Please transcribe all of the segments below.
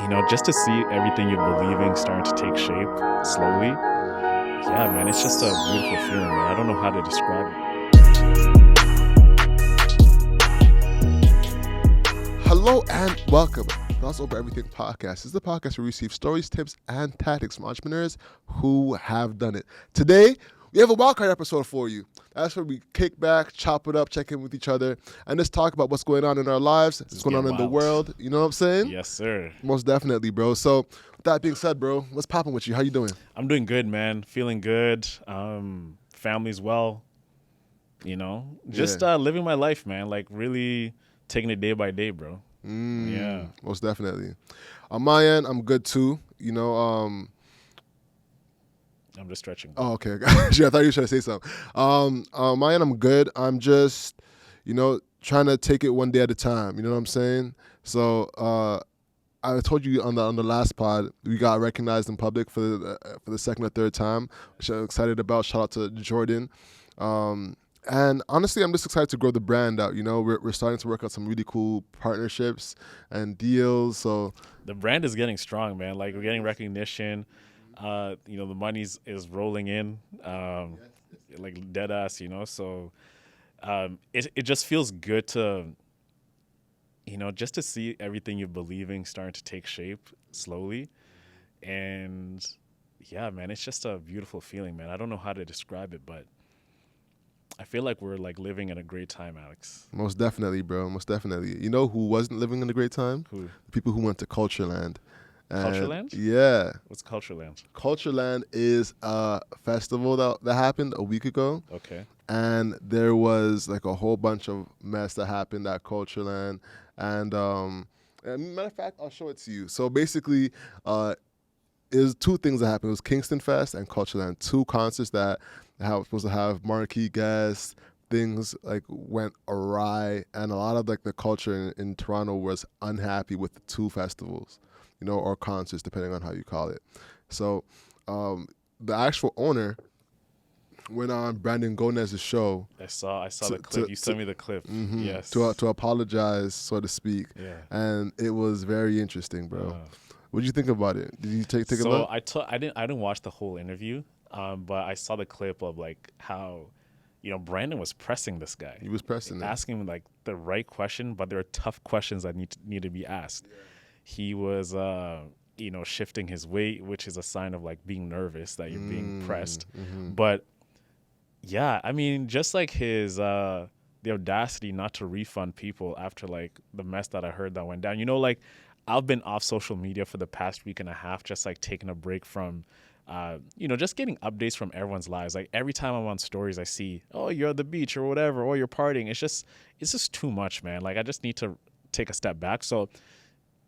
Just to see everything you're believing starting to take shape slowly. Yeah, man, it's just a beautiful feeling, man. I don't know how to describe it. Hello and welcome to Thoughts Over Everything podcast. This is the podcast where we receive stories, tips, and tactics from entrepreneurs who have done it. Today, we have a Wildcard episode for you. That's where we kick back, chop it up, check in with each other, and just talk about what's going on in our lives, what's going on in the world. You know what I'm saying? Yes, sir. Most definitely, bro. So, with that being said, bro, what's popping with you? How you doing? I'm doing good, man. Feeling good. Family's well. Just living my life, man. Like really taking it day by day, bro. Yeah. Most definitely. On my end, I'm good too. I'm just stretching. Oh, okay. I thought you were trying to say something. On my end, I'm good. I'm just, trying to take it one day at a time. You know what I'm saying? So I told you on the last pod, we got recognized in public for the second or third time, which I'm excited about. Shout out to Jordan. And honestly, I'm just excited to grow the brand out. We're starting to work out some really cool partnerships and deals. So the brand is getting strong, man. Like we're getting recognition. The money is rolling in, like dead ass. So it just feels good to, just to see everything you're believing starting to take shape slowly, and yeah, man, it's just a beautiful feeling, man. I don't know how to describe it, but I feel like we're like living in a great time, Alex. Most definitely, bro. Most definitely. You know who wasn't living in a great time? Who? The people who went to Cultureland. Cultureland? Yeah. What's Cultureland? Cultureland is a festival that happened a week ago. Okay. And there was like a whole bunch of mess that happened at Cultureland. And matter of fact, I'll show it to you. So basically, it was two things that happened. It was Kingston Fest and Cultureland, two concerts that were supposed to have marquee guests. Things like went awry, and a lot of like the culture in Toronto was unhappy with the two festivals, or concerts, depending on how you call it. So the actual owner went on Brandon Gomez's show. I saw the clip. You sent me the clip. Mm-hmm, yes. To apologize, so to speak. Yeah. And it was very interesting, bro. What did you think about it? Did you take a look? So I didn't watch the whole interview, but I saw the clip of like how, Brandon was pressing this guy. He was pressing asking him like the right question, but there are tough questions that need to be asked. Yeah. He was shifting his weight, which is a sign of like being nervous that you're being pressed. Mm-hmm. But yeah, I mean, just like his the audacity not to refund people after like the mess that I heard that went down. Like I've been off social media for the past week and a half, just like taking a break from just getting updates from everyone's lives. Like every time I'm on stories, I see, oh, you're at the beach or whatever, or you're partying. It's just too much, man. Like I just need to take a step back. So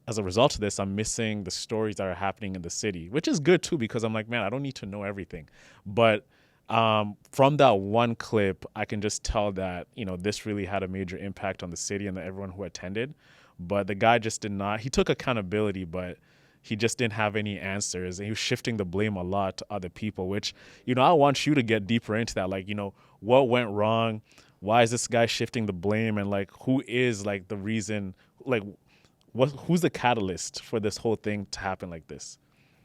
as a result of this, I'm missing the stories that are happening in the city, which is good too, because I'm like, man, I don't need to know everything. But from that one clip, I can just tell that, this really had a major impact on the city and everyone who attended. But the guy just did not, he took accountability, but he just didn't have any answers. And he was shifting the blame a lot to other people, which, I want you to get deeper into that. Like, what went wrong? Why is this guy shifting the blame? And like, who is like the reason, like, who's the catalyst for this whole thing to happen like this?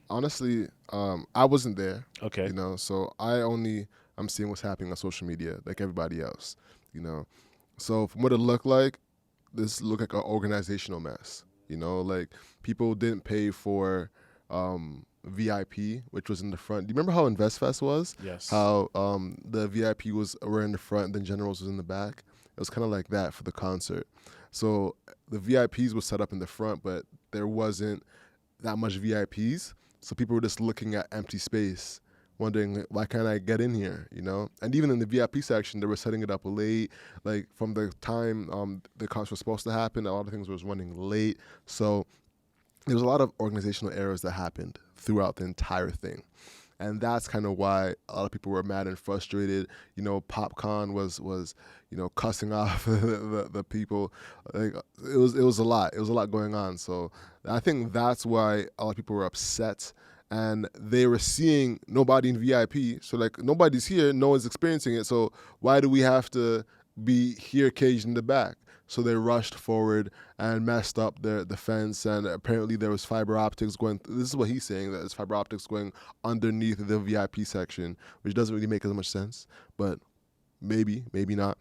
Honestly, I wasn't there. Okay. So I'm seeing what's happening on social media like everybody else, So from what it looked like, this looked like an organizational mess. Like people didn't pay for VIP, which was in the front. Do you remember how InvestFest was? Yes. How the VIP were in the front, then Generals was in the back. It was kind of like that for the concert. So the VIPs were set up in the front, but there wasn't that much VIPs. So people were just looking at empty space, wondering, why can't I get in here, And even in the VIP section, they were setting it up late. Like from the time the concert was supposed to happen, a lot of things was running late. So there was a lot of organizational errors that happened throughout the entire thing. And that's kind of why a lot of people were mad and frustrated. PopCon was cussing off the people. Like it was a lot. It was a lot going on. So I think that's why a lot of people were upset. And they were seeing nobody in VIP. So like nobody's here, no one's experiencing it. So why do we have to be here caged in the back? So they rushed forward and messed up their defense. And apparently there was fiber optics going. This is what he's saying, that there's fiber optics going underneath the VIP section, which doesn't really make as much sense. But maybe not.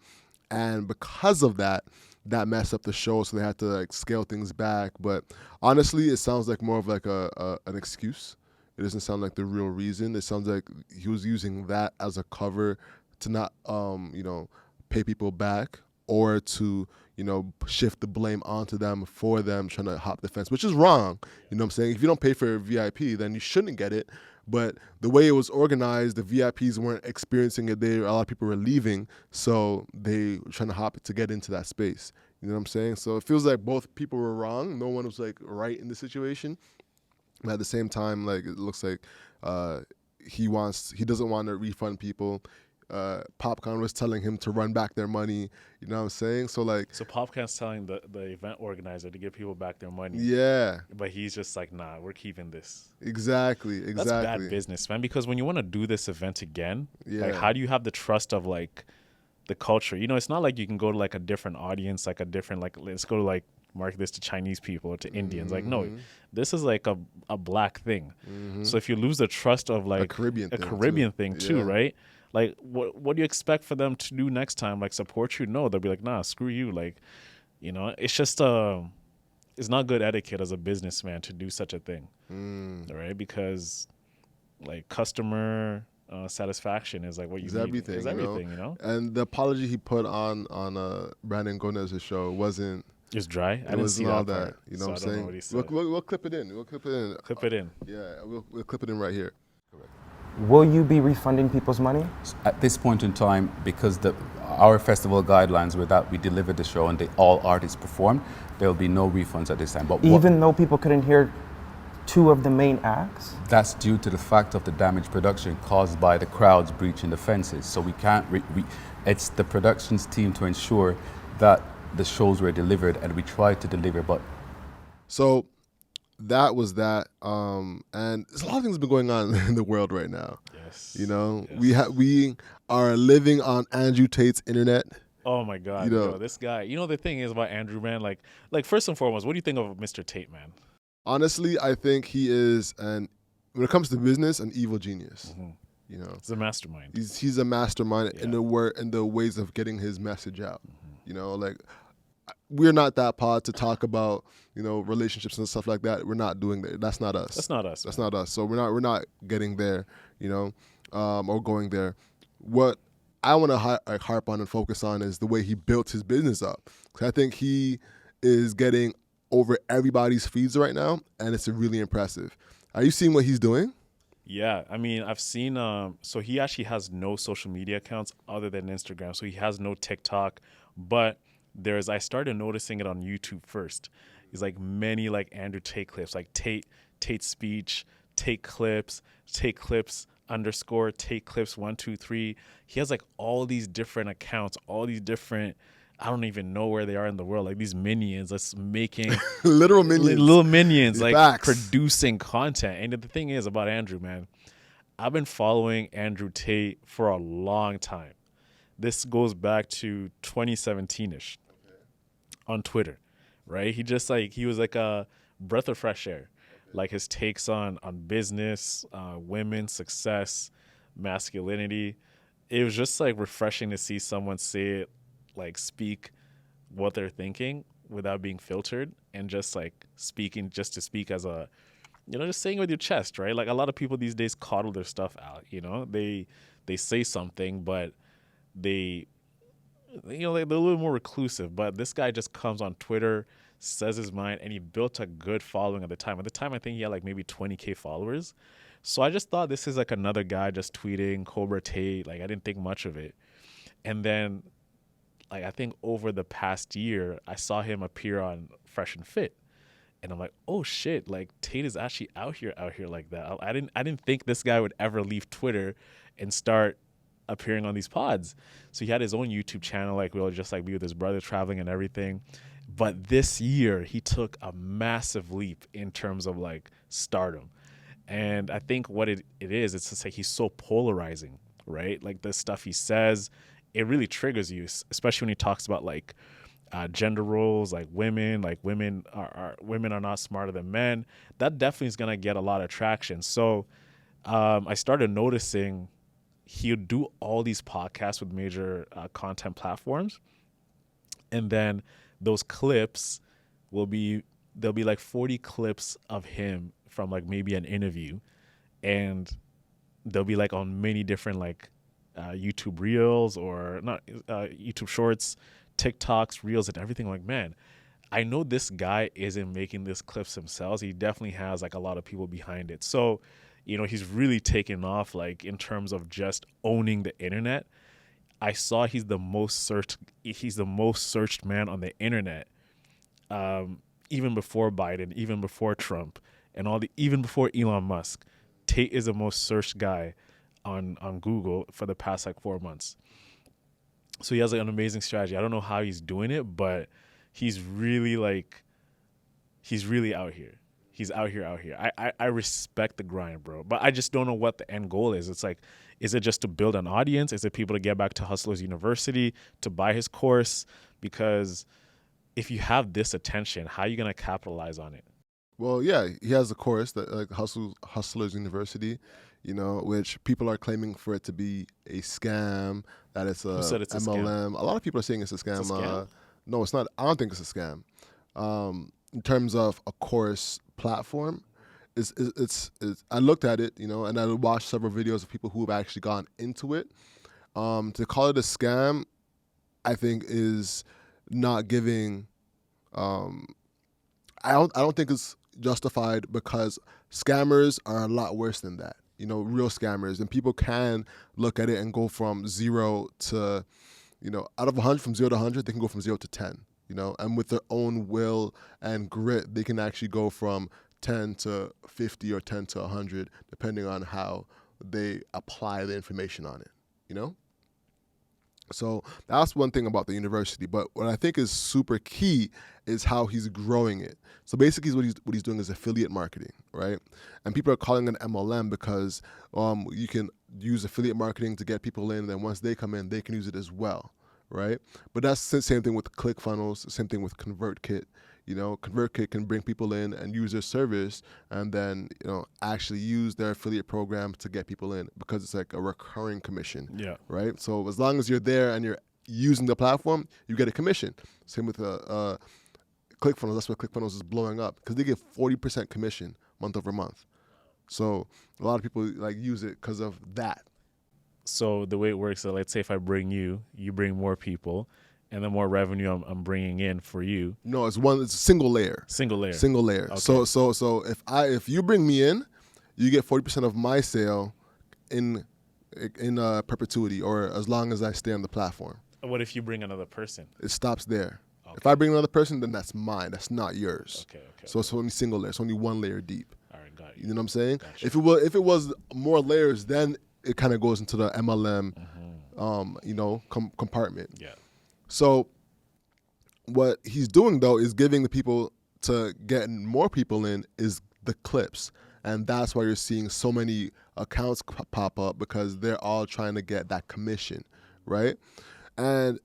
And because of that, that messed up the show, so they had to like scale things back. But honestly, it sounds like more of like an excuse. It doesn't sound like the real reason. It sounds like he was using that as a cover to not pay people back, or to shift the blame onto them for them trying to hop the fence, which is wrong. You know what I'm saying? If you don't pay for a VIP, then you shouldn't get it. But the way it was organized, the VIPs weren't experiencing it. A lot of people were leaving, so they were trying to hop to get into that space. You know what I'm saying? So it feels like both people were wrong. No one was like right in the situation. But at the same time, like, it looks like he doesn't want to refund people. Popcorn was telling him to run back their money. You know what I'm saying? So like, So Popcorn's telling the event organizer to give people back their money. yeah, But he's just like, nah, we're keeping this. exactly. That's bad business, man. Because when you want to do this event again, like, how do you have the trust of like the culture? It's not like you can go to like a different audience, like a different, like, let's go to like market this to Chinese people or to Indians. Like, no, this is like a black thing. So if you lose the trust of like a Caribbean thing too, right? Like, what do you expect for them to do next time? Like, support you? No, they'll be like, nah, screw you. Like, it's just it's not good etiquette as a businessman to do such a thing, right? Because like customer satisfaction is like what you need. Everything. Is everything, And the apology he put on Brandon Gomez's show wasn't. Just dry. I didn't see all that part, You know what I'm so I don't know saying? what he said. We'll clip it in. Clip it in. Yeah, we'll clip it in right here. Will you be refunding people's money? At this point in time, because our festival guidelines were that we delivered the show and all artists performed, there will be no refunds at this time. But even though people couldn't hear two of the main acts? That's due to the fact of the damaged production caused by the crowds breaching the fences. So we can't. It's the productions team to ensure that the shows were delivered, and we tried to deliver, but. So that was that, and there's a lot of things been going on in the world right now. Yes. Yes. We are living on Andrew Tate's internet. Oh my God, this guy. The thing is about Andrew, man. Like first and foremost, what do you think of Mr. Tate, man? Honestly, I think he is, when it comes to business, an evil genius. He's a mastermind. He's a mastermind in the ways of getting his message out. Like, we're not that pod to talk about relationships and stuff like that. We're not doing that. That's not us. That's not us. That's not us. So we're not getting there, or going there. What I want to harp on and focus on is the way he built his business up. 'Cause I think he is getting over everybody's feeds right now, and it's really impressive. Are you seeing what he's doing? Yeah, I mean, I've seen. So he actually has no social media accounts other than Instagram. So he has no TikTok, but I started noticing it on YouTube first. It's like many like Andrew Tate clips, like Tate speech, Tate clips _ Tate clips 1, 2, 3. He has like all these different accounts, all these different. I don't even know where they are in the world. Like these minions that's making little minions, like facts. Producing content. And the thing is about Andrew, man, I've been following Andrew Tate for a long time. This goes back to 2017-ish on Twitter, right? He was like a breath of fresh air. Like his takes on business, women, success, masculinity. It was just like refreshing to see someone say it, like speak what they're thinking without being filtered, and just like speaking just to speak as a, just saying with your chest, right? Like a lot of people these days coddle their stuff out, they say something, but they're a little more reclusive. But this guy just comes on Twitter, says his mind, and he built a good following at the time. At the time, I think he had like maybe 20K followers. So I just thought this is like another guy just tweeting Cobra Tate. Like I didn't think much of it. And then like I think over the past year, I saw him appear on Fresh and Fit. And I'm like, oh shit, like Tate is actually out here like that. I didn't think this guy would ever leave Twitter and start appearing on these pods. So he had his own YouTube channel, like we'll just like be with his brother traveling and everything. But this year he took a massive leap in terms of like stardom. And I think what it is, it's just like he's so polarizing, right? Like the stuff he says, it really triggers you, especially when he talks about like gender roles, like women are not smarter than men. That definitely is gonna get a lot of traction. So I started noticing he'll do all these podcasts with major content platforms, and then those clips will be there'll be like 40 clips of him from like maybe an interview, and they'll be like on many different like YouTube Reels or not YouTube Shorts, TikToks, Reels, and everything. Like, man, I know this guy isn't making these clips himself. He definitely has like a lot of people behind it. So, he's really taken off like in terms of just owning the internet. I saw he's the most searched man on the internet, even before Biden, even before Trump, and even before Elon Musk. Tate is the most searched guy on Google for the past like 4 months. So he has like an amazing strategy. I don't know how he's doing it, but he's really out here. He's out here. I respect the grind, bro. But I just don't know what the end goal is. It's like, is it just to build an audience? Is it people to get back to Hustlers University, to buy his course? Because if you have this attention, how are you going to capitalize on it? Well, yeah, he has a course that like Hustlers University, which people are claiming for it to be a scam, that it's a Who said it's a MLM. scam? A lot of people are saying it's a scam. It's a scam? No, it's not. I don't think it's a scam. In terms of a course platform, it's I looked at it, and I watched several videos of people who have actually gone into it. To call it a scam, I think is not giving. I don't think it's justified, because scammers are a lot worse than that. Real scammers, and people can look at it and go from 0 to, out of 100, from 0 to 100, they can go from 0 to 10. And with their own will and grit, they can actually go from 10 to 50 or 10 to 100, depending on how they apply the information on it. So that's one thing about the university. But what I think is super key is how he's growing it. So basically what he's doing is affiliate marketing, right? And people are calling it MLM because you can use affiliate marketing to get people in, and then once they come in, they can use it as well, right? But that's the same thing with ClickFunnels, same thing with ConvertKit. ConvertKit can bring people in and use their service, and then actually use their affiliate program to get people in, because it's like a recurring commission. Yeah. Right. So as long as you're there and you're using the platform, you get a commission. Same with ClickFunnels. That's why ClickFunnels is blowing up, because they get 40% commission month over month. So a lot of people like use it because of that. So the way it works is, let's say if I bring you bring more people, and the more revenue I'm bringing in for you. No, it's a single layer. Single layer. Okay. So if you bring me in, you get 40% of my sale in perpetuity, or as long as I stay on the platform. What if you bring another person? It stops there. Okay. If I bring another person, then that's mine. That's not yours. Okay. So it's only single layer. It's only one layer deep. All right, got you. You know what I'm saying? Gotcha. If it was more layers, then it kind of goes into the MLM, compartment. Yeah. So what he's doing, though, is giving the people to getting more people in is the clips. And that's why you're seeing so many accounts pop up, because they're all trying to get that commission, right? And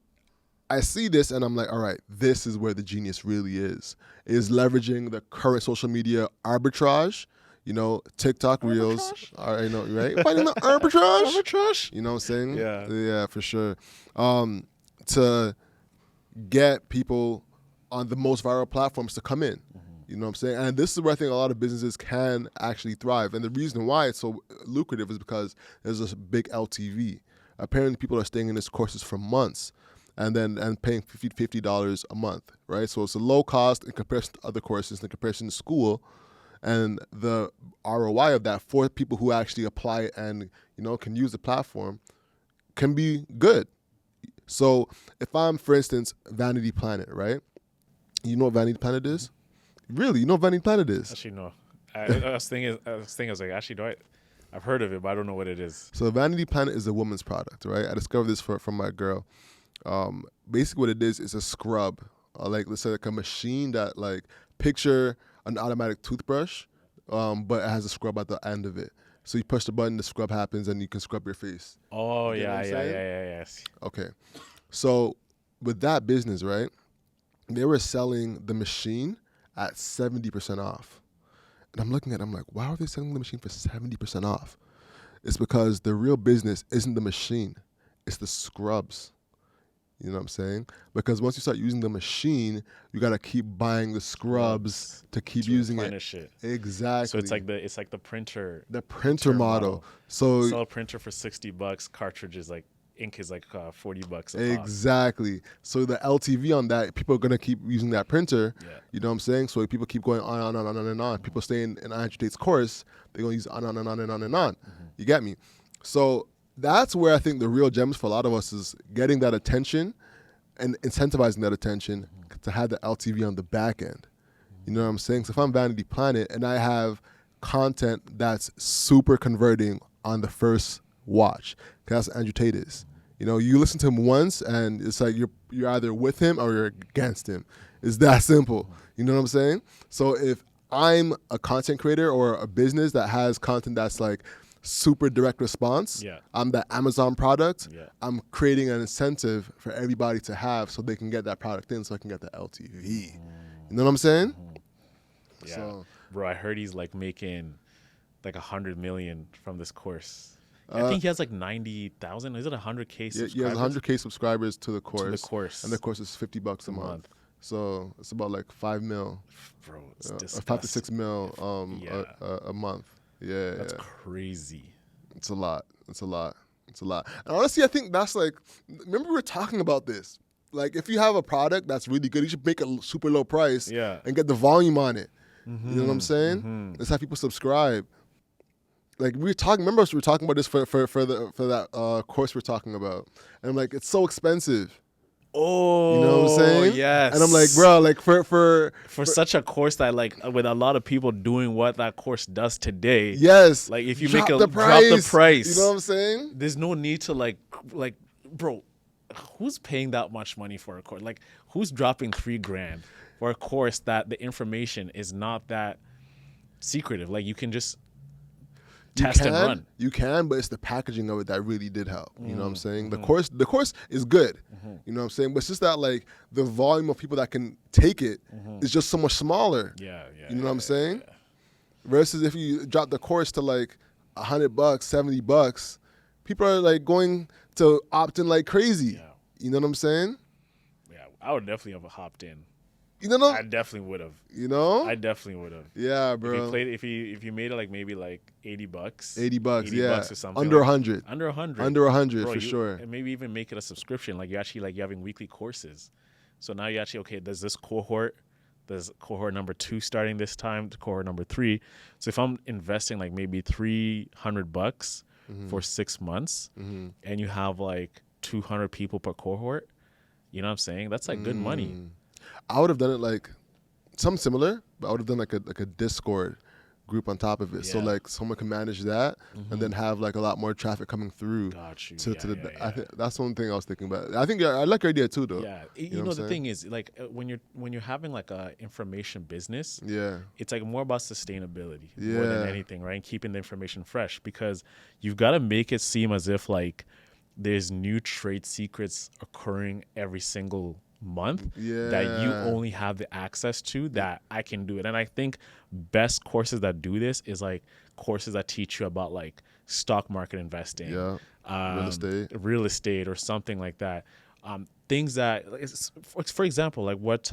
I see this and I'm like, all right, this is where the genius really is leveraging the current social media arbitrage, TikTok Reels, right? Finding the arbitrage? Arbitrage? You know what I'm saying? Yeah. Yeah, for sure. To get people on the most viral platforms to come in. You know what I'm saying? And this is where I think a lot of businesses can actually thrive. And the reason why it's so lucrative is because there's a big LTV. Apparently people are staying in these courses for months and paying $50 a month, right? So it's a low cost in comparison to other courses, in comparison to school. And the ROI of that for people who actually apply and, can use the platform can be good. So if I'm, for instance, Vanity Planet, right? You know what Vanity Planet is? Really? You know what Vanity Planet is? Actually, no. I was thinking, like, actually, I've heard of it, but I don't know what it is. So Vanity Planet is a woman's product, right? I discovered this from my girl. Basically what it is a scrub. Let's say like a machine that picture an automatic toothbrush, but it has a scrub at the end of it. So you push the button, the scrub happens, and you can scrub your face. Oh, You get what I'm saying? yeah. Okay. So with that business, right, they were selling the machine at 70% off. And I'm looking at it, I'm like, why are they selling the machine for 70% off? It's because the real business isn't the machine, it's the scrubs. You know what I'm saying? Because once you start using the machine, you gotta keep buying the scrubs to keep using it. replenish it. Exactly. So it's like the printer. the printer model. Sell So a printer for $60. Cartridges like ink is like $40 a pop. exactly. So the LTV on that, people are gonna keep using that printer. Yeah. You know what I'm saying? So people keep going on and on. People stay in Andrew Tate's course, they're gonna use on and on and on and on. You get me? So that's where I think the real gems for a lot of us is getting that attention and incentivizing that attention to have the LTV on the back end. You know what I'm saying? So if I'm Vanity Planet and I have content that's super converting on the first watch, 'cause that's Andrew Tate is. You know, you listen to him once and it's like you're either with him or you're against him. It's that simple. You know what I'm saying? So if I'm a content creator or a business that has content that's like super direct response, Yeah. I'm the Amazon product, Yeah. I'm creating an incentive for everybody to have so they can get that product in so I can get the LTV. You know what I'm saying? Yeah. So- Bro, I heard he's like making like 100 million from this course. I think he has like 90,000. Is it 100K Yeah, subscribers? he has 100K subscribers to the course. course. And the course is $50 a month. So it's about like 5 mil, Bro, it's 5 to 6 mil Yeah. a month. Yeah, That's yeah. crazy. It's a lot. It's a lot. It's a lot. And honestly, I think that's like, remember we were talking about this. Like if you have a product that's really good, you should make a super low price Yeah. and get the volume on it. You know what I'm saying? Let's have people subscribe. Like we were talking, remember we were talking about this for that course we're talking about. And I'm like, it's so expensive. Oh, You know what I'm saying? Yes. And I'm like, bro, like for such a course that like with a lot of people doing what that course does today. yes. Like if you drop make the drop the price. You know what I'm saying? There's no need to like bro, who's paying that much money for a course? Like who's dropping $3,000 for a course that the information is not that secretive? Like you can just test and run. You can, but it's the packaging of it that really did help. You know what I'm saying? The course is good. You know what I'm saying? But it's just that like the volume of people that can take it is just so much smaller. Yeah. You know what I'm saying? Versus if you drop the course to like $100, $70, people are like going to opt in like crazy. Yeah. You know what I'm saying? Yeah, I would definitely have hopped in. You know? I definitely would have. You know? I definitely would have. Yeah, If bro. you played, if you made it like maybe like $80, $80, yeah. bucks or something, Under like, 100. under 100, Under 100 Bro, for sure. and maybe even make it a subscription. Like you're having weekly courses. So now you actually there's this cohort. There's cohort number 2 starting this time. To cohort number 3. So if I'm investing like maybe $300 for 6 months, and you have like 200 people per cohort, you know what I'm saying? That's like good money. I would have done it like something similar, but I would have done like a Discord group on top of it. So Yeah. like someone can manage that and then have like a lot more traffic coming through. Got you. To Yeah, the, yeah, I think that's one thing I was thinking about. I think I like your idea too, though. Yeah, You you know know what the I'm thing is like when you're having like a information business, Yeah. it's like more about sustainability more Yeah. than anything, right? And keeping the information fresh because you've got to make it seem as if like there's new trade secrets occurring every single month that you Yeah. only have the access to that I can do it. And I think best courses that do this is like courses that teach you about like stock market investing, Yeah. Real estate. or something like that. Things that, for example, like what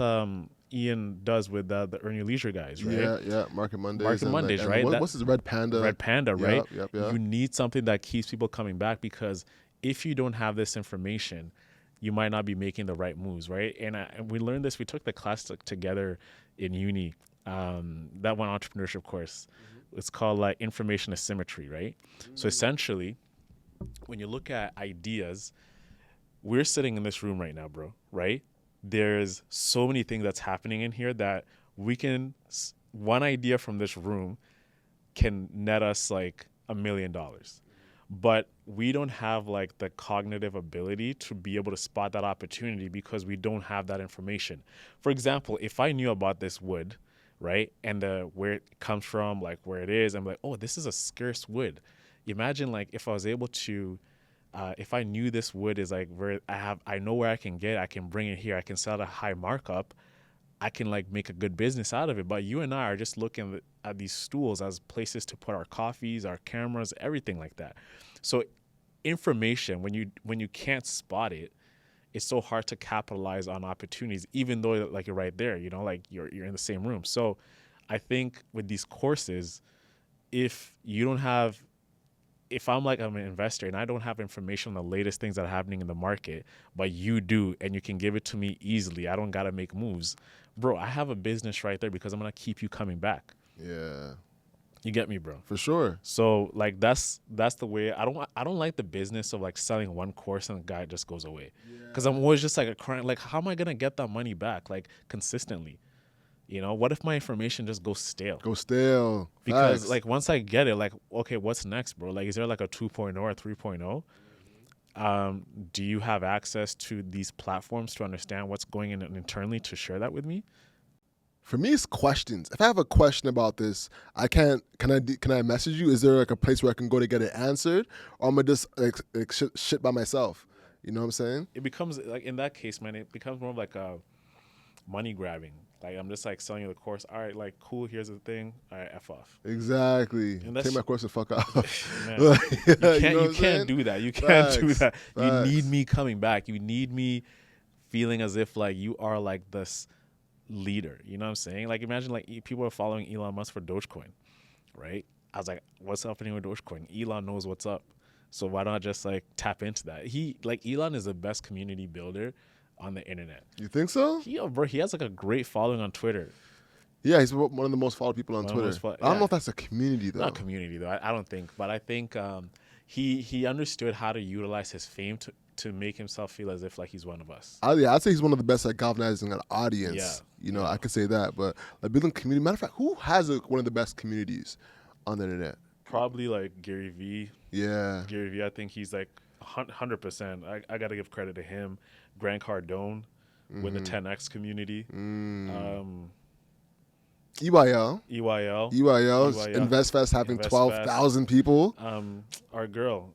Ian does with the Earn Your Leisure guys, right? Yeah. Market Mondays. Market and, Mondays, and right? What's his Red Panda? Red Panda, right? Yep. You need something that keeps people coming back because if you don't have this information, you might not be making the right moves, right? And we learned this. We took the class together in uni, that one entrepreneurship course. It's called like information asymmetry, right? So essentially, when you look at ideas, we're sitting in this room right now, bro, right? There's so many things that's happening in here that we can, one idea from this room can net us like $1 million. But we don't have like the cognitive ability to be able to spot that opportunity because we don't have that information. For example, if I knew about this wood, right, and where it comes from, like where it is, I'm like, oh, this is a scarce wood. Imagine like if I was able to, if I knew this wood is like where I know where I can get, I can bring it here, I can sell at a high markup. I can like make a good business out of it. But you and I are just looking at these stools as places to put our coffees, our cameras, everything like that. So information, when you can't spot it, it's so hard to capitalize on opportunities, even though like you're right there, you know, like you're in the same room. So I think with these courses, if you don't have, if I'm like, I'm an investor and I don't have information on the latest things that are happening in the market, but you do, and you can give it to me easily, I don't got to make moves. Bro, I have a business right there because I'm going to keep you coming back. Yeah, You get me, bro? for sure. So like that's the way. I don't like the business of like selling one course and the guy just goes away. Because I'm always just like a crying, like how am I gonna get that money back like consistently? You know, what if my information just goes stale? Go stale. Because Facts. like once I get it, like okay, what's next, bro? Like is there like a 2.0 or 3.0? Do you have access to these platforms to understand what's going in internally to share that with me? For me, it's questions. If I have a question about this, I can't. Can I message you? Is there like a place where I can go to get it answered, or am I just like shit by myself? You know what I'm saying? It becomes like in that case, man, it becomes more of like a money grabbing. Like I'm just like selling you the course. All right, like cool. Here's the thing. All right, f off. Exactly. And that's- Take my course and fuck off. Man, Like, you know what you I'm saying? can't do that. You can't do Facts. that. You Facts. need me coming back. You need me feeling as if like you are like this leader. You know what I'm saying? Like imagine like people are following Elon Musk for Dogecoin, right? I was like, what's happening with Dogecoin? Elon knows what's up. So why not just like tap into that? Elon is the best community builder on the internet. You think so? Bro, he has like a great following on Twitter. Yeah, he's one of the most followed people on One of the Twitter. most I don't yeah. know if that's a community though. Not community though. I don't think, but I think he understood how to utilize his fame to make himself feel as if like he's one of us. I'd say he's one of the best at galvanizing an audience. Yeah, You know, yeah. I could say that. But like building community, matter of fact, who has one of the best communities on the internet? Probably like Gary V. Yeah. Gary V. I think he's like 100%. I got to give credit to him. Grant Cardone with the 10X community. EYL. EYL. EYL. InvestFest having InvestFest. 12,000 people. Our girl.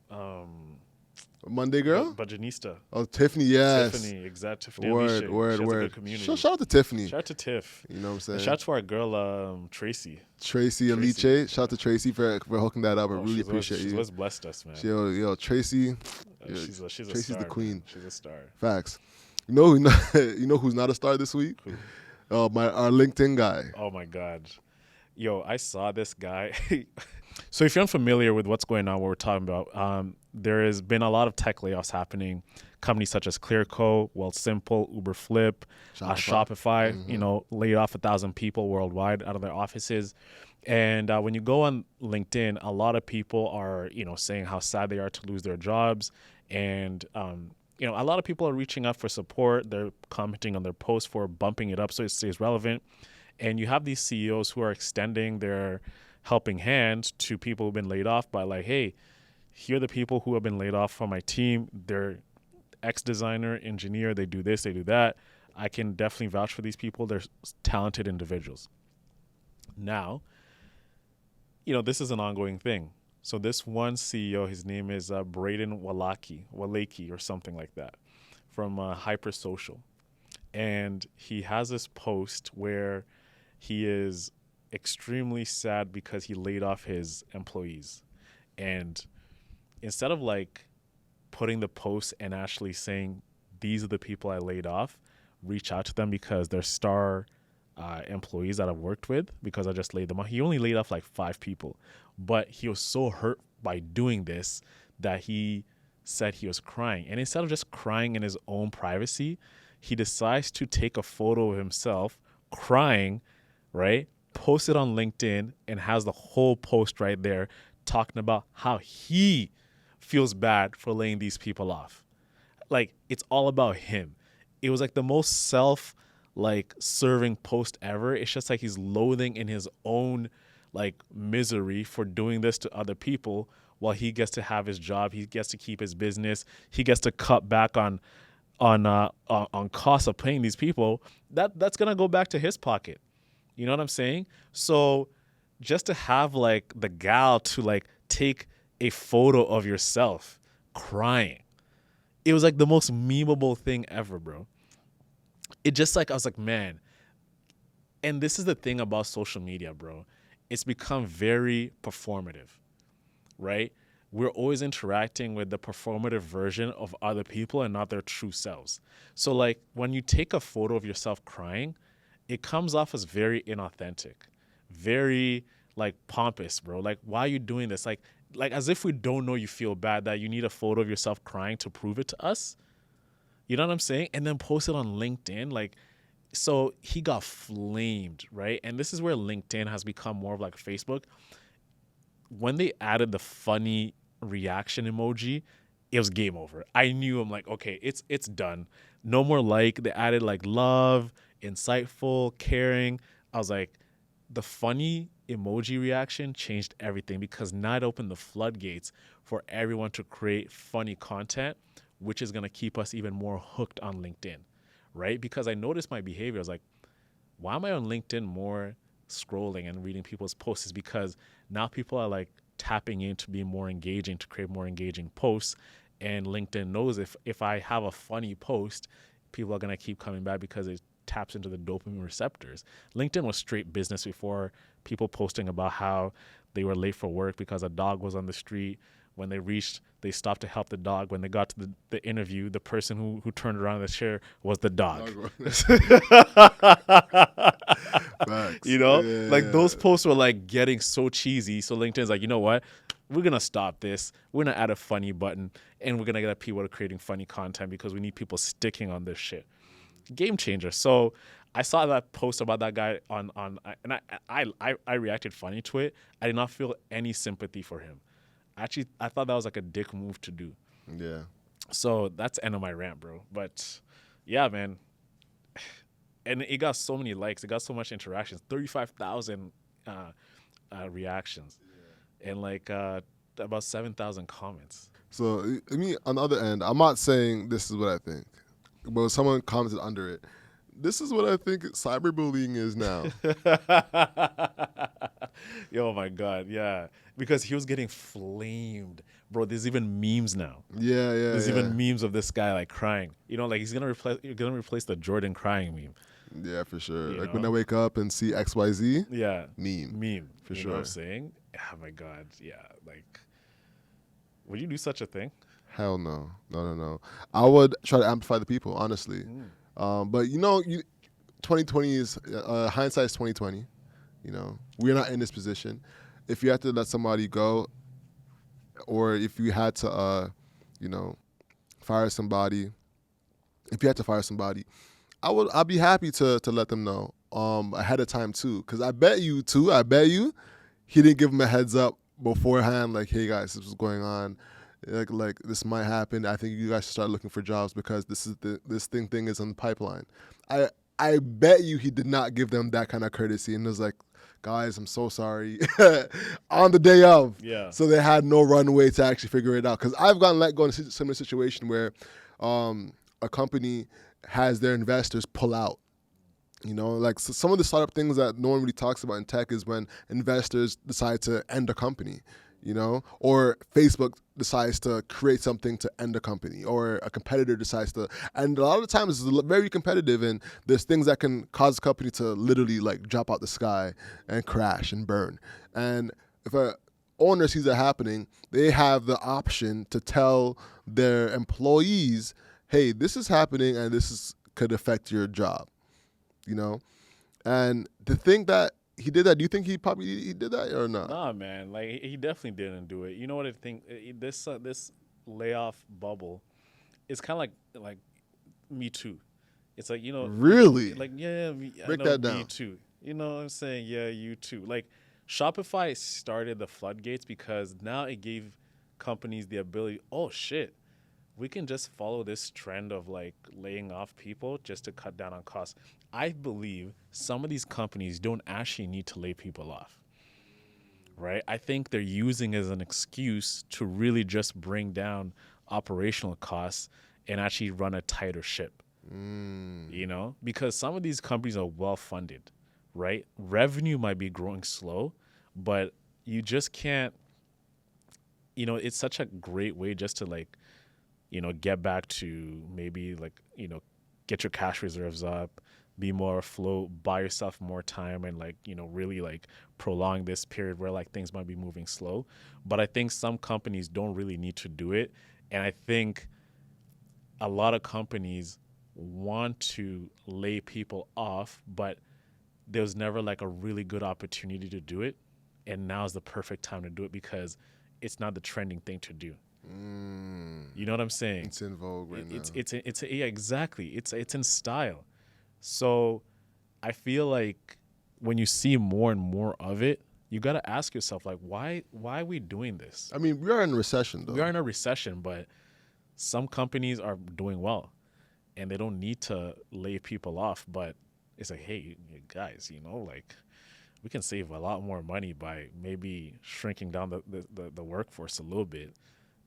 Monday girl? Bajanista. Oh, Tiffany, yes. Tiffany, exact Tiffany. Word, Alicia. word, She has a word. good community. Shout out to Tiffany. Shout out to Tiff. You know what I'm saying? And shout out to our girl, Tracy. Tracy Alice. Shout out to Tracy for hooking that up. I really appreciate She's you. always blessed us, man. Yo, Tracy. She's a Tracy's star, the queen. man. She's a star. Facts. You know who's not a star this week? Our LinkedIn guy. Oh my God. Yo, I saw this guy. So if you're unfamiliar with what's going on, what we're talking about, there has been a lot of tech layoffs happening. Companies such as Clearco, Simple, Uber Flip, Shopify, you know, laid off 1,000 people worldwide out of their offices. And when you go on LinkedIn, a lot of people are, you know, saying how sad they are to lose their jobs. And, you know, a lot of people are reaching out for support. They're commenting on their posts for bumping it up so it stays relevant. And you have these CEOs who are extending their helping hand to people who've been laid off by like, hey, here are the people who have been laid off from my team. They're ex-designer, engineer. They do this, they do that. I can definitely vouch for these people. They're talented individuals. Now, you know, this is an ongoing thing. So this one CEO, his name is Braden Walaki or something like that, from Hypersocial. And he has this post where he is extremely sad because he laid off his employees. And instead of like putting the post and actually saying, these are the people I laid off, reach out to them because they're star employees that I've worked with because I just laid them off. He only laid off like 5 people, but he was so hurt by doing this that he said he was crying. And instead of just crying in his own privacy, he decides to take a photo of himself crying, right? Post it on LinkedIn and has the whole post right there talking about how he feels bad for laying these people off. Like, it's all about him. It was like the most serving post ever. It's just like he's loathing in his own like misery for doing this to other people while he gets to have his job. He gets to keep his business. He gets to cut back on costs of paying these people. That's gonna go back to his pocket. You know what I'm saying? So just to have like the gal to like take a photo of yourself crying, it was like the most memeable thing ever, bro. It just like, I was like, man, And this is the thing about social media, bro. It's become very performative, right? We're always interacting with the performative version of other people and not their true selves. So, like, when you take a photo of yourself crying, it comes off as very inauthentic, very like pompous, bro. Like, why are you doing this? Like as if we don't know you feel bad that you need a photo of yourself crying to prove it to us. You know what I'm saying? And then post it on LinkedIn. Like, so he got flamed, right? And this is where LinkedIn has become more of like Facebook. When they added the funny reaction emoji, it was game over. I knew, I'm like, okay, it's done. No more like. They added like love, insightful, caring. I was like, the funny emoji reaction changed everything because now it opened the floodgates for everyone to create funny content, which is going to keep us even more hooked on LinkedIn, right? Because I noticed my behavior. I was like, why am I on LinkedIn more scrolling and reading people's posts? Is because now people are like tapping in to be more engaging, to create more engaging posts. And LinkedIn knows if I have a funny post, people are going to keep coming back because it taps into the dopamine receptors. LinkedIn was straight business before, people posting about how they were late for work because a dog was on the street. When they reached, they stopped to help the dog. When they got to the interview, the person who turned around in the chair was the dog. Facts. You know, Yeah, like yeah. those posts were like getting so cheesy. So LinkedIn's like, you know what? We're going to stop this. We're going to add a funny button and we're going to get people to creating funny content because we need people sticking on this shit. Game changer. So I saw that post about that guy on and I reacted funny to it. I did not feel any sympathy for him. Actually, I thought that was like a dick move to do. Yeah. So that's the end of my rant, bro. But yeah, man. And it got so many likes. It got so much interactions. 35,000 reactions. And like about 7,000 comments. So I mean, on the other end, I'm not saying this is what I think, but someone commented under it. This is what I think cyberbullying is now. Yo, my God, yeah. Because he was getting flamed. Bro, there's even memes now. Yeah, yeah. There's yeah. even memes of this guy like crying. You know, like you're gonna replace the Jordan crying meme. Yeah, for sure. You Like when know? I wake up and see XYZ, Yeah. meme. For You know what I'm sure. saying? Oh my God. Yeah. Like, would you do such a thing? Hell no. No. I would try to amplify the people, honestly. But 2020 is hindsight is 2020. You know, we're not in this position. If you had to let somebody go, or if you had to, fire somebody, I'd be happy to let them know ahead of time too, because I bet you he didn't give him a heads up beforehand, like, hey guys, this is going on, like this might happen. I think you guys should start looking for jobs because this thing is on the pipeline. I bet you he did not give them that kind of courtesy and was like, guys, I'm so sorry on the day of. Yeah. So they had no runway to actually figure it out. Because I've gotten let go in a similar situation where a company has their investors pull out. You know, like so some of the startup things that no one really talks about in tech is when investors decide to end a company, you know, or Facebook decides to create something to end a company, or a competitor decides to, and a lot of the times it's very competitive and there's things that can cause a company to literally like drop out the sky and crash and burn. And if a owner sees that happening, they have the option to tell their employees, hey, this is happening and could affect your job. You know, and to think that he did that, do you think he did that or not? Nah, man. Like he definitely didn't do it. You know what I think? This layoff bubble, it's kind of like Me Too. It's like, you know, Really? like yeah, Break I know, that down. Me Too. You know what I'm saying? Yeah, you too. Like Shopify started the floodgates because now it gave companies the ability. Oh shit. We can just follow this trend of like laying off people just to cut down on costs. I believe some of these companies don't actually need to lay people off, right? I think they're using it as an excuse to really just bring down operational costs and actually run a tighter ship, you know? Because some of these companies are well-funded, right? Revenue might be growing slow, but you just can't, you know, it's such a great way just to like, you know, get back to maybe like, you know, get your cash reserves up, be more afloat, buy yourself more time, and like, really like prolong this period where like things might be moving slow. But I think some companies don't really need to do it. And I think a lot of companies want to lay people off, but there was never like a really good opportunity to do it. And now is the perfect time to do it because it's not the trending thing to do. You know what I'm saying? It's in vogue right now. Yeah, exactly. It's in style. So I feel like when you see more and more of it, you got to ask yourself, like, why are we doing this? I mean, we are in a recession, though. We are in a recession, but some companies are doing well and they don't need to lay people off. But it's like, hey, guys, like we can save a lot more money by maybe shrinking down the workforce a little bit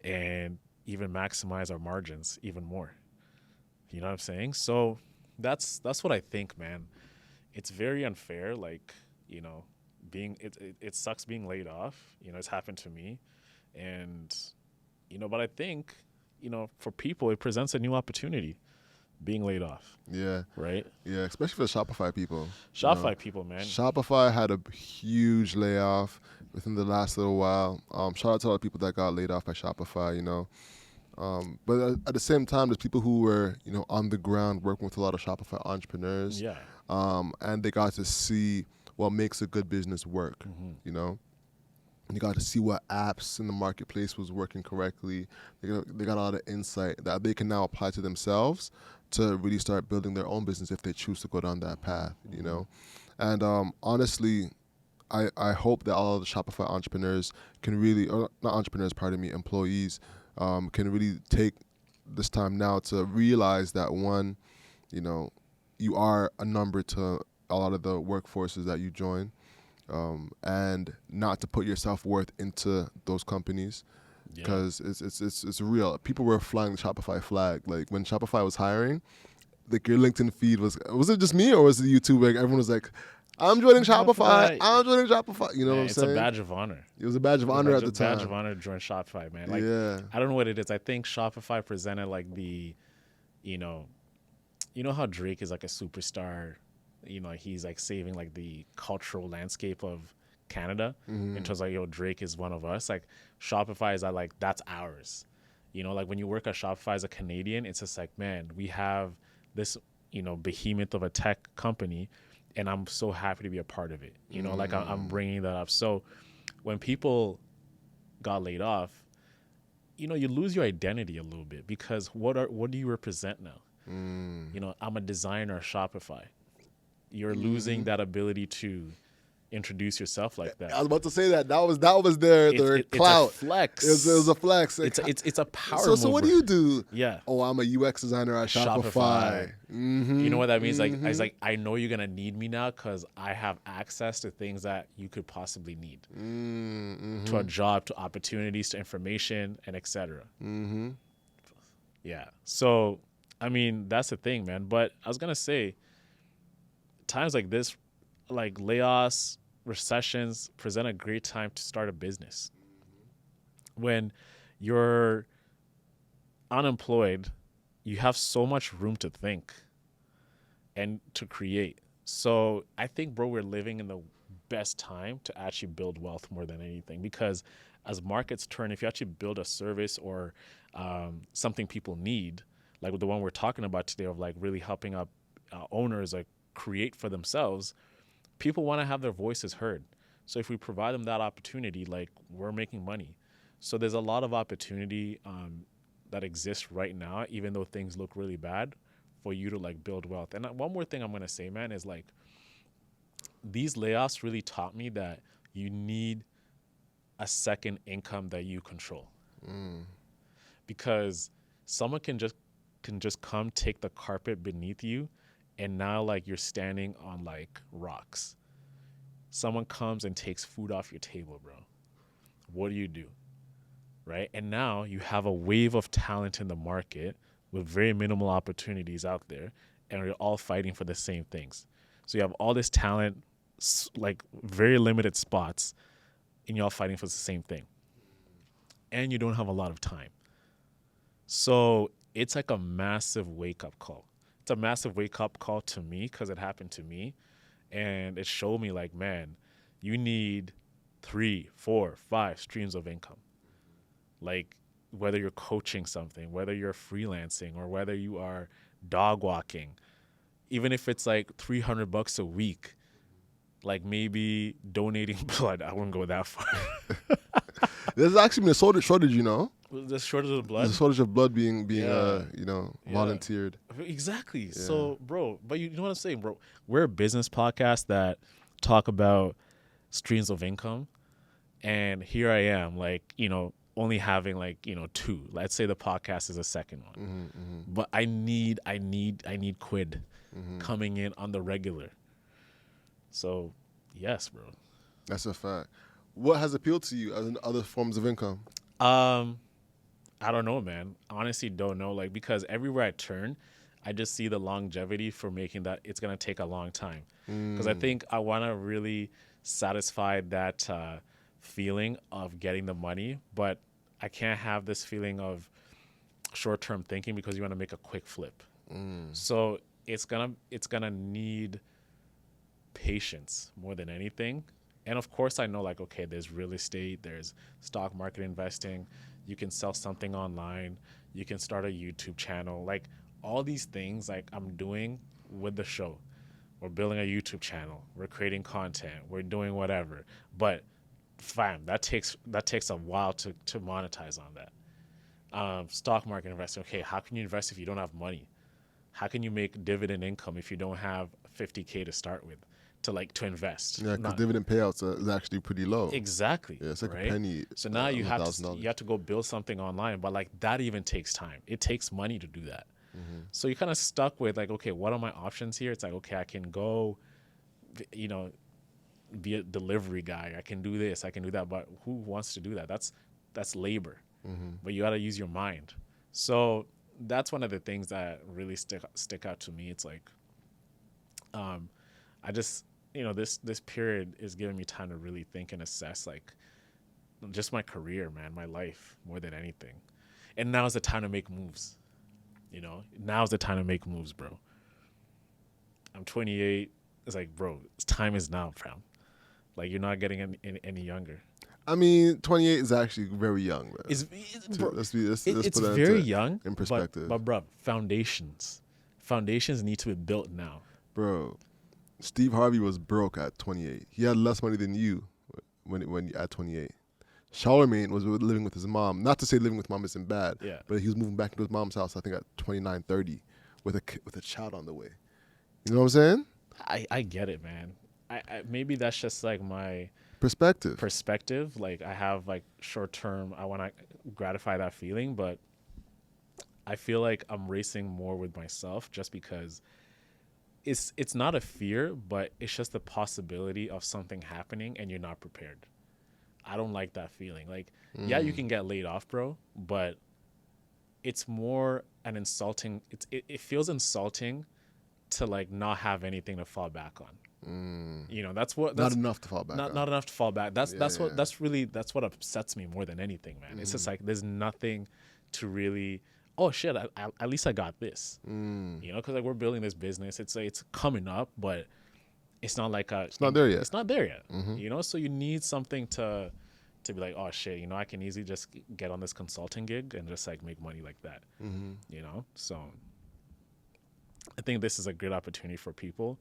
and even maximize our margins even more. You know what I'm saying? So that's what I think, man. It's very unfair. Like, it sucks being laid off. It's happened to me. And, but I think, for people, it presents a new opportunity being laid off. Yeah. Right? Yeah, especially for the Shopify people. Shopify people, man. Shopify had a huge layoff within the last little while. Shout out to all the people that got laid off by Shopify, But at the same time, there's people who were, on the ground working with a lot of Shopify entrepreneurs. Yeah. And they got to see what makes a good business work, You got to see what apps in the marketplace was working correctly. They got a lot of insight that they can now apply to themselves to really start building their own business if they choose to go down that path, And honestly, I hope that all of the Shopify entrepreneurs can really, or not entrepreneurs, pardon me, employees, can really take this time now to realize that one, you are a number to a lot of the workforces that you join, and not to put your self-worth into those companies because it's real. People were flying the Shopify flag. Like when Shopify was hiring, like your LinkedIn feed was it just me or was it YouTube? Like everyone was like, I'm joining Shopify. I'm joining Shopify. You know what I'm saying? It's a badge of honor. It was a badge of honor at the time. Badge of honor to join Shopify, man. Like, yeah. I don't know what it is. I think Shopify presented like the, you know how Drake is like a superstar. He's like saving like the cultural landscape of Canada in terms of like, Drake is one of us. Like Shopify is like, that's ours. Like when you work at Shopify as a Canadian, it's just like, man, we have this, behemoth of a tech company, and I'm so happy to be a part of it. Like I'm bringing that up. So when people got laid off, you lose your identity a little bit because what do you represent now? I'm a designer at Shopify. You're losing that ability to introduce yourself like that. I was about to say that was their clout. It's a flex. It was a flex. It's a power. So what do you do? Yeah. Oh, I'm a UX designer at Shopify. You know what that means? Like I know you're gonna need me now because I have access to things that you could possibly need, to a job, to opportunities, to information, and etc. Yeah. So I mean that's the thing, man. But I was gonna say, times like this, like layoffs, recessions, present a great time to start a business. When you're unemployed, you have so much room to think and to create. So I think, bro, we're living in the best time to actually build wealth more than anything, because as markets turn, if you actually build a service or something people need, like the one we're talking about today of like really helping up owners like create for themselves, people want to have their voices heard. So if we provide them that opportunity, like we're making money. So there's a lot of opportunity that exists right now, even though things look really bad, for you to like build wealth. And one more thing I'm going to say, man, is like these layoffs really taught me that you need a second income that you control. Because someone can just come take the carpet beneath you, and now like you're standing on like rocks. Someone comes and takes food off your table, bro. What do? Right? And now you have a wave of talent in the market with very minimal opportunities out there, and you're all fighting for the same things. So you have all this talent, like very limited spots, and you're all fighting for the same thing. And you don't have a lot of time. So it's like a massive wake-up call. it's a massive wake up call to me because it happened to me, and it showed me like, man, you need 3, 4, 5 streams of income. Like whether you're coaching something, whether you're freelancing, or whether you are dog walking, even if it's like $300 a week, like maybe donating blood. I wouldn't go that far. There's actually been a shortage, you know. The shortage of blood. There's a shortage of blood being Yeah. volunteered. Exactly. So, bro, but you know what I'm saying, bro? We're a business podcast that talk about streams of income, and here I am, like, only having like 2. Let's say the podcast is a second one, but I need quid coming in on the regular. So, yes, bro. That's a fact. What has appealed to you as in other forms of income? I don't know, man. Honestly, don't know. Like, because everywhere I turn, I just see the longevity for making that. It's gonna take a long time. Because I think I want to really satisfy that feeling of getting the money, but I can't have this feeling of short-term thinking because you want to make a quick flip. So it's gonna need patience more than anything. And of course, I know, like, okay, there's real estate, there's stock market investing, you can sell something online, you can start a YouTube channel, like all these things, like I'm doing with the show. We're building a YouTube channel, we're creating content, we're doing whatever. But fam, that takes a while to monetize on that. Stock market investing, okay, how can you invest if you don't have money? How can you make dividend income if you don't have $50K to start with? To invest. Yeah, because dividend payouts is actually pretty low. Exactly. Yeah, it's like right? a penny. So now you have $1,000. to go build something online, but like that even takes time. It takes money to do that. So you're kind of stuck with like, okay, what are my options here? It's like, okay, I can go, be a delivery guy. I can do this. I can do that. But who wants to do that? That's labor. But you got to use your mind. So that's one of the things that really stick out to me. It's like, I just, this period is giving me time to really think and assess, like, just my career, man, my life more than anything. And now's the time to make moves. Now's the time to make moves, bro. I'm 28. It's like, bro, time is now, fam. Like, you're not getting any younger. I mean, 28 is actually very young, bro. Bro, Let's it's put that very young in perspective. But bro, foundations need to be built now. Bro, Steve Harvey was broke at 28. He had less money than you when at 28. Charlemagne was living with his mom. Not to say living with mom isn't bad, Yeah. but he was moving back into his mom's house, I think, at 29, 30, with a child on the way. You know what I'm saying? I get it, man. I maybe that's just like my Perspective. Like, I have like short term, I want to gratify that feeling, but I feel like I'm racing more with myself just because it's not a fear, but it's just the possibility of something happening and you're not prepared. I don't like that feeling. Like, yeah, you can get laid off, bro, but it's more an insulting. It feels insulting to like not have anything to fall back on. That's Not enough to fall back on. Not enough to fall back. That's what upsets me more than anything, man. It's just like there's nothing to really. Oh shit! At least I got this. Because like we're building this business. It's coming up, but it's not like it's not there yet. It's not there yet. So you need something to be like, oh shit, I can easily just get on this consulting gig and just like make money like that. So I think this is a good opportunity for people.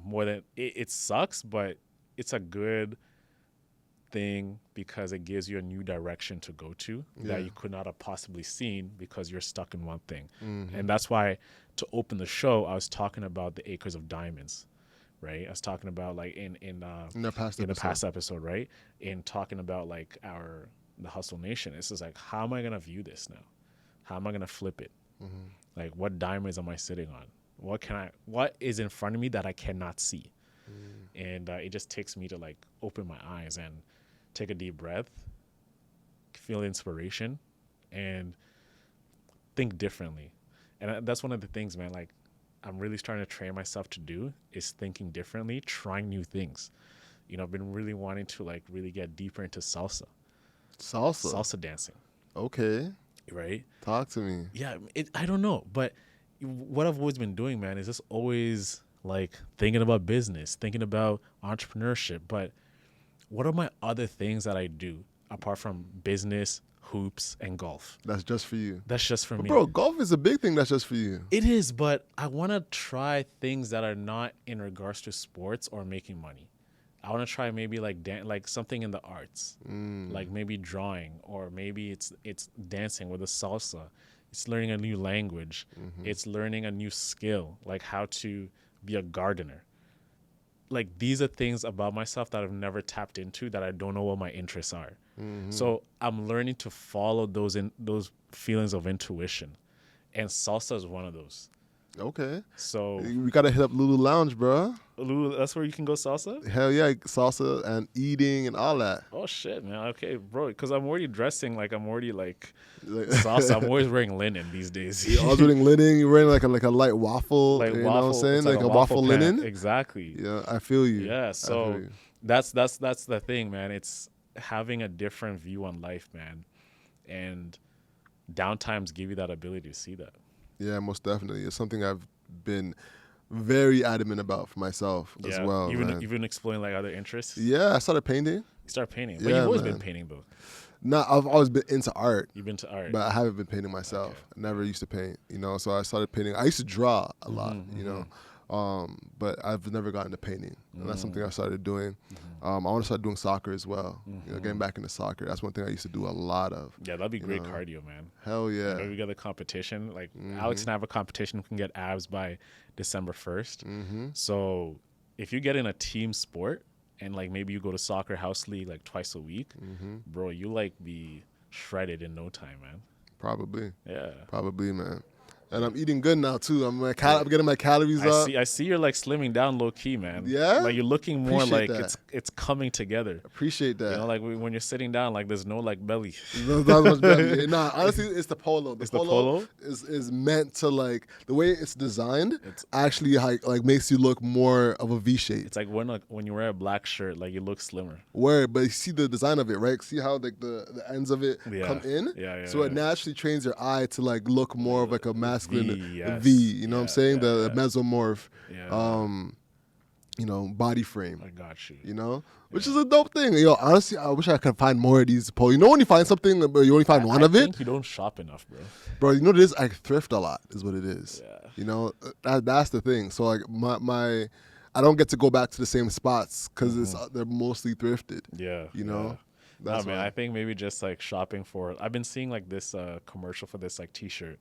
More than it sucks, but it's a good thing because it gives you a new direction to go to that you could not have possibly seen because you're stuck in one thing. And that's why to open the show, I was talking about the acres of diamonds, right? I was talking about like in the past episode, right? In talking about like the Hustle Nation. It's just like, how am I gonna view this now? How am I gonna flip it? Like, what diamonds am I sitting on? What is in front of me that I cannot see? And it just takes me to like open my eyes and take a deep breath, feel inspiration, and think differently. And that's one of the things, man, like I'm really starting to train myself to do is thinking differently, trying new things. I've been really wanting to like really get deeper into salsa dancing. Okay. Right? Talk to me. Yeah, I don't know, but what I've always been doing, man, is just always like thinking about business, thinking about entrepreneurship. But what are my other things that I do apart from business, hoops, and golf? That's just for you. That's just for But me. bro, golf is a big thing that's just for you. It is, but I want to try things that are not in regards to sports or making money. I want to try maybe like like something in the arts, like maybe drawing, or maybe it's dancing with a salsa. It's learning a new language. It's learning a new skill, like how to be a gardener. Like these are things about myself that I've never tapped into that I don't know what my interests are. So I'm learning to follow those feelings of intuition, and salsa is one of those. Okay. So We gotta hit up Lulu Lounge, bro. Lou, that's where you can go salsa. Hell yeah, salsa and eating and all that. Oh shit, man. Okay, bro. Because I'm already dressing like I'm already like Like, salsa. I'm always wearing linen these days. I was wearing linen. You're wearing like a light waffle. Like you waffle, know what I'm saying? it's Like a waffle pant. linen. Exactly. Yeah, I feel you. Yeah. I So feel you. that's the thing, man. It's having a different view on life, man. And downtimes give you that ability to see that. Yeah, most definitely. It's something I've been very adamant about for myself as well. Man. Even exploring like other interests. Yeah, I started painting. You start painting, but Yeah, you've always man. been painting though. No, I've always been into art, You've been to art. but I haven't been painting myself. Okay. I never used to paint, so I started painting. I used to draw a lot, Mm-hmm. but I've never gotten to painting, and that's something I started doing. Mm-hmm. I want to start doing soccer as well. Getting back into soccer. That's one thing I used to do a lot of. Yeah, that'd be great know. cardio, man. Hell yeah. Maybe we get a competition. Like Alex and I have a competition. We can get abs by December 1st. So if you get in a team sport and like maybe you go to soccer house league like twice a week, bro, you like be shredded in no time, man. Probably, Yeah. man. And I'm eating good now too. I'm getting my calories up. I see you're like slimming down low key, man. Yeah? Like you're looking more Appreciate like that. it's coming together. Appreciate that. You know, like when you're sitting down, like there's no like belly. Not much better. Nah, honestly, it's the polo. It's the polo? is meant to like the way it's designed. It's- actually like makes you look more of a V shape. It's like when you wear a black shirt, like you look slimmer. Word, but you see the design of it, right? See how like the ends of it Yeah. come in. Yeah, So it yeah. naturally trains your eye to like look more of like a masculine yes. V. You know what I'm Yeah, saying? yeah, The yeah. mesomorph, Yeah. body frame. I got you. Which is a dope thing. Honestly, I wish I could find more of these poles. When you find something, but you only find one of I it, think you don't shop enough, bro. bro. You know what it is? I thrift a lot. Is what it is. Yeah. That's the thing. So like my I don't get to go back to the same spots because they're mostly thrifted. Yeah. You know. Yeah. That's man, why. I think maybe just like shopping for. I've been seeing like this commercial for this like T-shirt.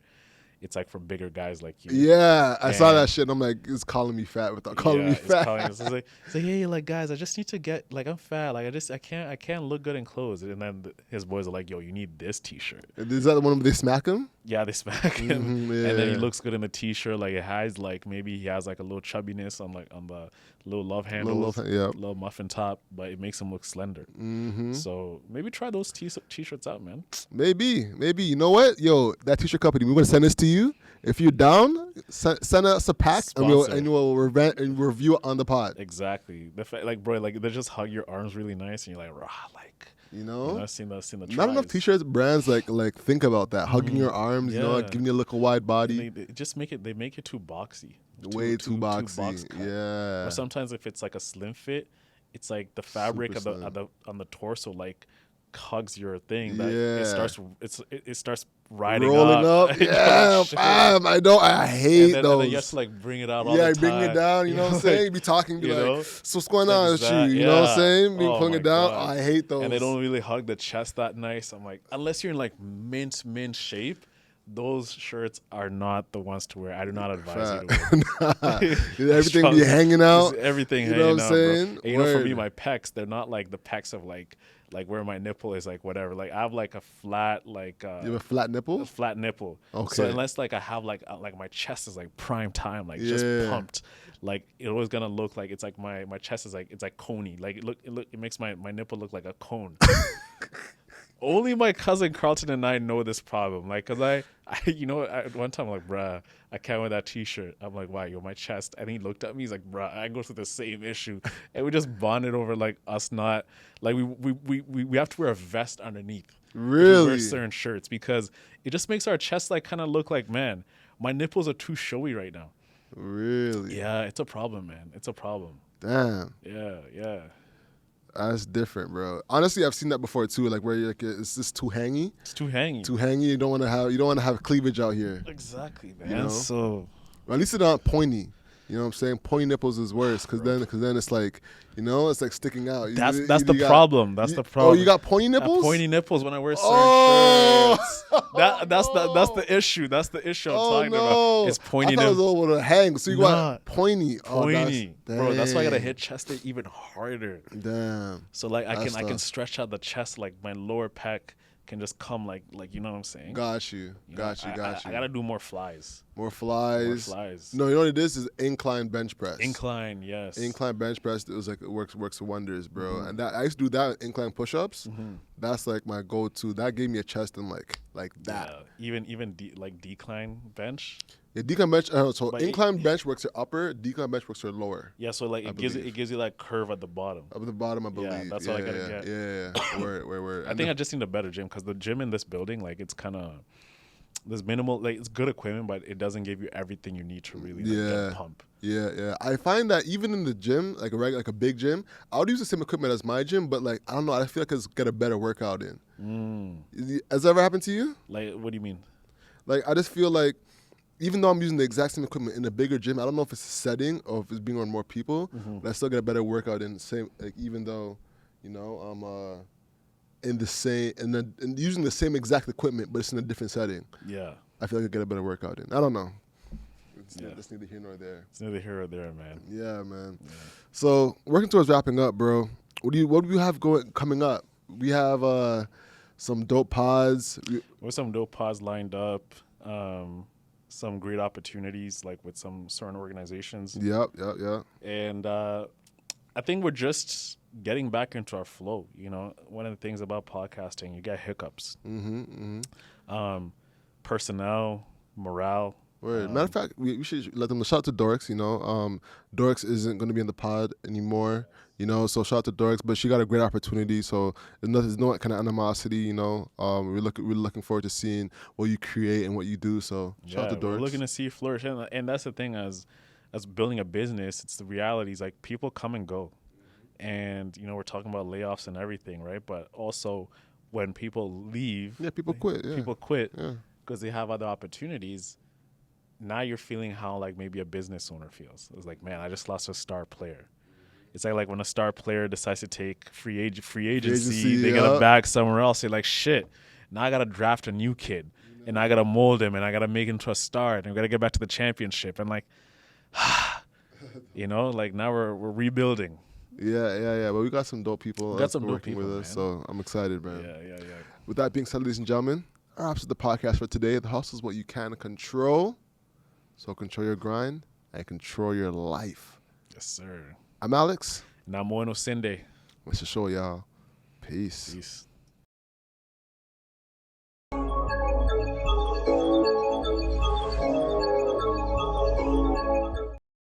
It's like for bigger guys like you. Yeah, I saw And- that shit. And I'm like, it's calling me fat without calling me it's fat. it's like, hey, like guys, I just need to get like I'm fat. Like I can't look good in clothes. And then his boys are like, yo, you need this T-shirt. Is that the one where they smack him? Yeah, they smack him, Mhm, and then he yeah. looks good in the T-shirt. Like it has like maybe he has like a little chubbiness on the little love handles, yeah. little muffin top, but it makes him look slender. Mm-hmm. So maybe try those T-shirts out, man. Maybe. You know what? Yo, that t-shirt company, we're gonna send this to you. If you're down, send us a pack Sponsor. and we'll review it on the pod. Exactly. The fact, like bro, like they just hug your arms really nice, and you're like, rah, like. You know? I've seen the Not enough tries. t-shirts brands like think about that. Hugging your arms, Yeah. giving you a little wide body. They just make it. They make it too boxy. Way too boxy. box cut. Yeah. Or sometimes if it's like a slim fit, it's like the fabric Super of slim. on the torso like hugs your thing. That Yeah. it starts riding Rolling up. You're like, Yeah, shit. fam. I hate and then those. you have to like bring it out all Yeah, the bring time. it down. You know what I'm saying? Be talking, be you like, know? so what's going on with you? Exact- You know what I'm yeah. saying? Be Oh pulling my it down. God. I hate those. And they don't really hug the chest that nice. I'm like, unless you're in like mint shape, those shirts are not the ones to wear. I do not advise you to wear. Everything be hanging out. Everything You hanging know what I'm out, saying? bro. And, for me, Word. my pecs, they're not like the pecs of like where my nipple is, like whatever. Like I have like a flat like You have a flat nipple? a flat nipple. So Okay. unless like I have like my chest is like prime time, like Yeah. just pumped, like it always gonna look like it's like my chest is like it's like coney. Like it makes my nipple look like a cone. Only my cousin Carlton and I know this problem. Like, cause I one time I'm like, bruh, I can't wear that T-shirt. I'm like, why? Yo, my chest. And he looked at me. He's like, bruh, I go through the same issue, and we just bonded over like us not like we have to wear a vest underneath. If we Really? wear certain shirts because it just makes our chest like kind of look like, man, My nipples are too showy right now. Really? Yeah, it's a problem, man. It's a problem. Damn. Yeah. That's different, bro. Honestly, I've seen that before too. Like where you're like it's just too hangy. It's too hangy. Too hangy. You don't want to have cleavage out here. Exactly, man. You know? So Or at least it's not pointy. You know what I'm saying? Pointy nipples is worse because then it's like, you know, it's like sticking out. that's You the got- problem. That's the Oh, problem. you got pointy I have nipples? pointy nipples when I wear certain Oh! shirts. That's the issue. That's the issue I'm talking about. It's pointy I thought it was nipples. over the hang. So you Nah. got pointy. Oh, Pointy, bro. That's why I gotta dang. hit chest day even harder. Damn. So like I That's can tough. stretch out the chest, like my lower pec can just come like you know what I'm saying. Got you. You know, Got you. I gotta do more flies. More flies. More flies. No, you know what it is incline bench press. Incline, yes. Incline bench press. It was like it works wonders, bro. Mm-hmm. And that I used to do that with incline push-ups. That's like my go-to. That gave me a chest and like that. Yeah. Even decline bench. Yeah, decline bench. So But incline bench works your upper. Decline bench works your lower. Yeah, so like it gives you like curve at the bottom. Up at the bottom, I believe. Yeah, that's what I gotta get. Yeah. Where? I think I just need a better gym because the gym in this building, like it's kind of there's minimal, like it's good equipment, but it doesn't give you everything you need to really get pump. Yeah. I find that even in the gym, like like a big gym, I would use the same equipment as my gym, but like I don't know, I feel like I get a better workout in. Has that ever happened to you? Like, what do you mean? Like I just feel like even though I'm using the exact same equipment in a bigger gym, I don't know if it's a setting or if it's being around more people, but I still get a better workout in the same. Like even though, you know, I'm in the same and using the same exact equipment, but it's in a different setting. Yeah. I feel like I get a better workout in. I don't know. Yeah. That's neither here nor there. It's neither here or there, man. Yeah, man. So working towards wrapping up, bro. What do you have coming up? We have some dope pods. With some dope pods lined up, some great opportunities like with some certain organizations. Yep. And I think we're just getting back into our flow. You know, one of the things about podcasting, you get hiccups. Personnel, morale. Word. Matter of fact, we should let them know. Shout out to Dorks, you know. Dorks isn't going to be in the pod anymore, you know, so shout out to Dorks, but she got a great opportunity, so there's no kind of animosity, you know. We're looking forward to seeing what you create and what you do, so shout out to Dorks. We're looking to see you flourish. And that's the thing, as building a business, it's the realities, like people come and go. And, you know, we're talking about layoffs and everything, right? But also when people leave. Yeah, people quit, yeah. People quit because they have other opportunities. Now you're feeling how like maybe a business owner feels. It's like, man, I just lost a star player. It's like when a star player decides to take free agency, they get a bag somewhere else. You're like, shit, now I got to draft a new kid. And I got to mold him and I got to make him to a star. And we got to get back to the championship. And like, you know, like now we're rebuilding. Yeah. But we got some dope people. We got some dope working people, with us, man. so I'm excited, man. Yeah. With that being said, ladies and gentlemen, that wraps up the podcast for today. The hustle is what you can control. So control your grind and control your life. Yes, sir. I'm Alex. Namoeno Sende. It's the show, y'all. Peace. Peace.